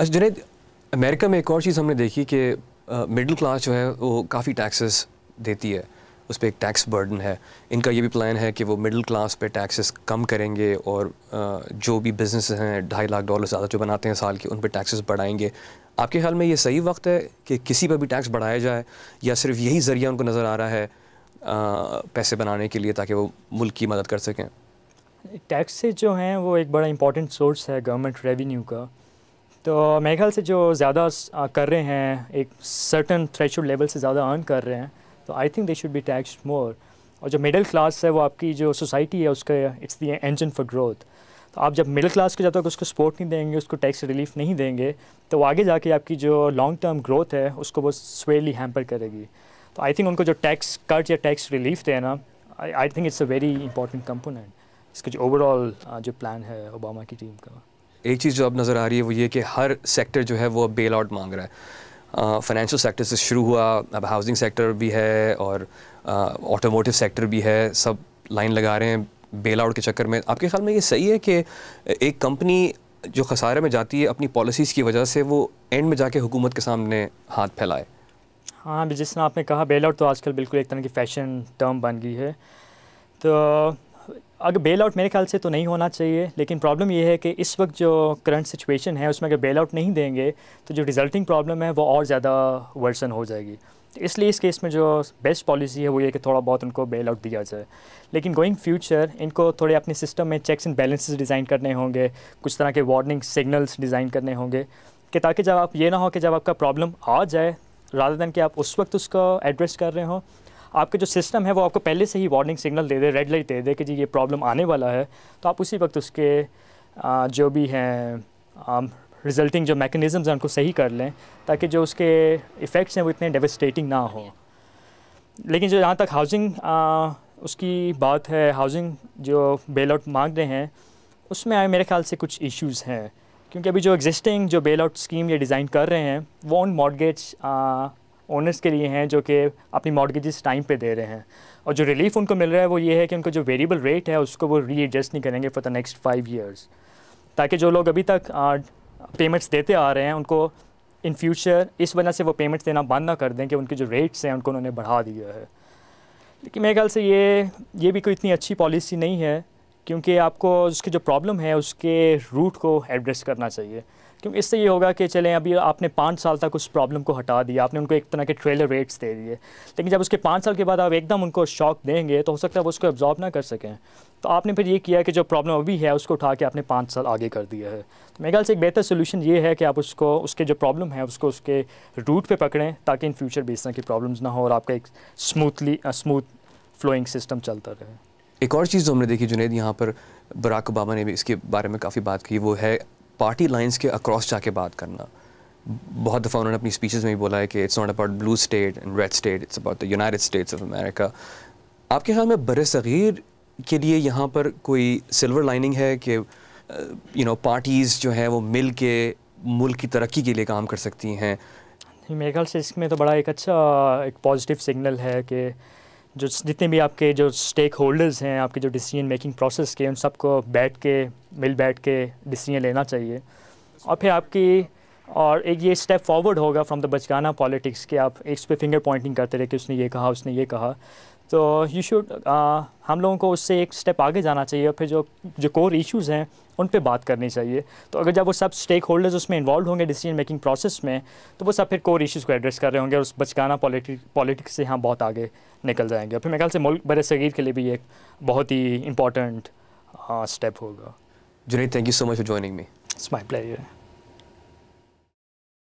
अच्छा जुनैद, अमेरिका में एक और चीज़ हमने देखी कि मिडिल क्लास जो है वो काफ़ी टैक्सेस देती है, उस पर एक टैक्स बर्डन है। इनका ये भी प्लान है कि वो मिडिल क्लास पे टैक्सेस कम करेंगे और जो भी बिजनेस हैं $2.5 लाख ज़्यादा जो बनाते हैं साल के, उन पे टैक्सेस बढ़ाएंगे। आपके ख्याल में ये सही वक्त है कि किसी पर भी टैक्स बढ़ाया जाए, या सिर्फ यही ज़रिया उनको नज़र आ रहा है पैसे बनाने के लिए ताकि वो मुल्क की मदद कर सकें? टैक्सेस जो हैं वो एक बड़ा इंपॉर्टेंट सोर्स है गवर्नमेंट रेवेन्यू का। तो मेरे ख्याल से जो ज़्यादा कर रहे हैं, एक सर्टन थ्रेशोल्ड लेवल से ज़्यादा अर्न कर रहे हैं, तो I think they should be taxed more. और जो मिडिल क्लास है वो आपकी जो सोसाइटी है उसका it's the engine for growth. तो आप जब मिडिल क्लास को जब तक उसको सपोर्ट नहीं देंगे, उसको टैक्स रिलीफ नहीं देंगे, तो आगे जाके आपकी जो लॉन्ग टर्म ग्रोथ है उसको वो स्वेली हैम्पर करेगी। तो आई थिंक उनको जो टैक्स कट या टैक्स रिलीफ देना, I think it's a very important component इसका जो ओवरऑल जो प्लान है ओबामा की टीम का। एक चीज़ जो अब नज़र आ रही है वो ये कि हर सेक्टर जो है वो बेल आउट मांग रहा है। फाइनेंशियल सेक्टर से शुरू हुआ, अब हाउसिंग सेक्टर भी है और ऑटोमोटिव सेक्टर भी है, सब लाइन लगा रहे हैं बेल आउट के चक्कर में। आपके ख्याल में ये सही है कि एक कंपनी जो खसारे में जाती है अपनी पॉलिसीज़ की वजह से, वो एंड में जाके हुकूमत के सामने हाथ फैलाए? हाँ, जिस तरह आपने कहा बेल आउट तो आजकल बिल्कुल एक तरह की फ़ैशन टर्म बन गई है। तो अगर बेल आउट मेरे ख्याल से तो नहीं होना चाहिए, लेकिन प्रॉब्लम ये है कि इस वक्त जो करंट सिचुएशन है उसमें अगर बेल आउट नहीं देंगे तो जो रिजल्टिंग प्रॉब्लम है वो और ज़्यादा वर्सन हो जाएगी। तो इसलिए इस केस में जो बेस्ट पॉलिसी है वो ये कि थोड़ा बहुत उनको बेल आउट दिया जाए, लेकिन गोइंग फ्यूचर इनको थोड़े अपने सिस्टम में चेक्स एंड बैलेंसेस डिज़ाइन करने होंगे, कुछ तरह के वार्निंग सिग्नल्स डिज़ाइन करने होंगे कि ताकि जब आप ये ना हो कि जब आपका प्रॉब्लम आ जाए, रादर दैन कि आप उस वक्त उसको एड्रेस कर रहे हो, आपका जो सिस्टम है वो आपको पहले से ही वार्निंग सिग्नल दे दे, रेड लाइट दे दे कि जी ये प्रॉब्लम आने वाला है, तो आप उसी वक्त उसके जो भी हैं रिज़ल्टिंग जो मैकेनिज़म्स हैं उनको सही कर लें, ताकि जो उसके इफ़ेक्ट्स हैं वो इतने डेवस्टेटिंग ना हो। लेकिन जो यहाँ तक हाउसिंग उसकी बात है, हाउसिंग जो बेल आउट मांग रहे हैं उसमें मेरे ख्याल से कुछ इश्यूज़ हैं, क्योंकि अभी जो एग्जिस्टिंग जो बेल आउट स्कीम ये डिज़ाइन कर रहे हैं वो उन मॉर्गेज ओनर्स के लिए हैं जो कि अपनी मॉर्गेजेस टाइम पे दे रहे हैं, और जो रिलीफ उनको मिल रहा है वो ये है कि उनको जो वेरिएबल रेट है उसको वो रीएडजस्ट नहीं करेंगे फॉर द नेक्स्ट 5 ईयर्स, ताकि जो लोग अभी तक पेमेंट्स देते आ रहे हैं उनको इन फ्यूचर इस वजह से वो पेमेंट्स देना बंद ना कर दें कि उनके जो रेट्स हैं उनको उन्होंने बढ़ा दिया है। लेकिन मेरे ख्याल से ये भी कोई इतनी अच्छी पॉलिसी नहीं है, क्योंकि आपको उसकी जो प्रॉब्लम है उसके रूट को एड्रेस करना चाहिए। क्योंकि इससे ये होगा कि चलें अभी आपने 5 साल तक उस प्रॉब्लम को हटा दिया, आपने उनको एक तरह के ट्रेलर रेट्स दे दिए, लेकिन जब उसके 5 साल के बाद आप एकदम उनको शॉक देंगे तो हो सकता है वो उसको एब्जॉर्ब ना कर सकें। तो आपने फिर ये किया कि जो प्रॉब्लम अभी है उसको उठा के आपने 5 साल आगे कर दिया है। तो मेरे ख्याल से एक बेहतर सोल्यूशन ये है कि आप उसको उसके जो प्रॉब्लम है उसको उसके रूट पर पकड़ें, ताकि इन फ्यूचर भी इस तरह की प्रॉब्लम्स ना हो और आपका एक स्मूथ फ्लोइंग सिस्टम चलता रहे। एक और चीज़ जो हमने देखी जुनैद, यहाँ पर बराक ओबामा ने भी इसके बारे में काफ़ी बात की, वो है पार्टी लाइंस के अक्रॉस जाके बात करना। बहुत दफ़ा उन्होंने अपनी स्पीचेस में भी बोला है कि it's not about blue state and red state, it's about the United states of America. आपके ख्याल में बरसग़ीर के लिए यहाँ पर कोई सिल्वर लाइनिंग है कि पार्टीज़ जो हैं वो मिल के मुल्क की तरक्की के लिए काम कर सकती हैं? मेरे ख्याल से इसमें तो बड़ा एक अच्छा एक पॉजिटिव सिग्नल है कि जो जितने भी आपके जो स्टेक होल्डर्स हैं आपके जो डिसीजन मेकिंग प्रोसेस के, उन सबको बैठ के डिसीजन लेना चाहिए, और फिर आपकी और एक ये स्टेप फॉरवर्ड होगा फ्रॉम द बचकाना पॉलिटिक्स कि आप इस पे फिंगर पॉइंटिंग करते रहे कि उसने ये कहा उसने ये कहा। तो यू शुड हम लोगों को उससे एक स्टेप आगे जाना चाहिए, और फिर जो कोर इश्यूज़ हैं उन पे बात करनी चाहिए। तो अगर जब वो सब स्टेक होल्डर्स उसमें इन्वॉल्व होंगे डिसीजन मेकिंग प्रोसेस में, तो वो सब फिर कोर इश्यूज़ को एड्रेस कर रहे होंगे और उस बचकाना पॉलिटिक्स से हम बहुत आगे निकल जाएंगे। फिर मेरे ख्याल से मुल्क बरसग़ीर के लिए भी एक बहुत ही इंपॉर्टेंट स्टेप होगा। Junaid, thank you so much for joining me. It's my pleasure.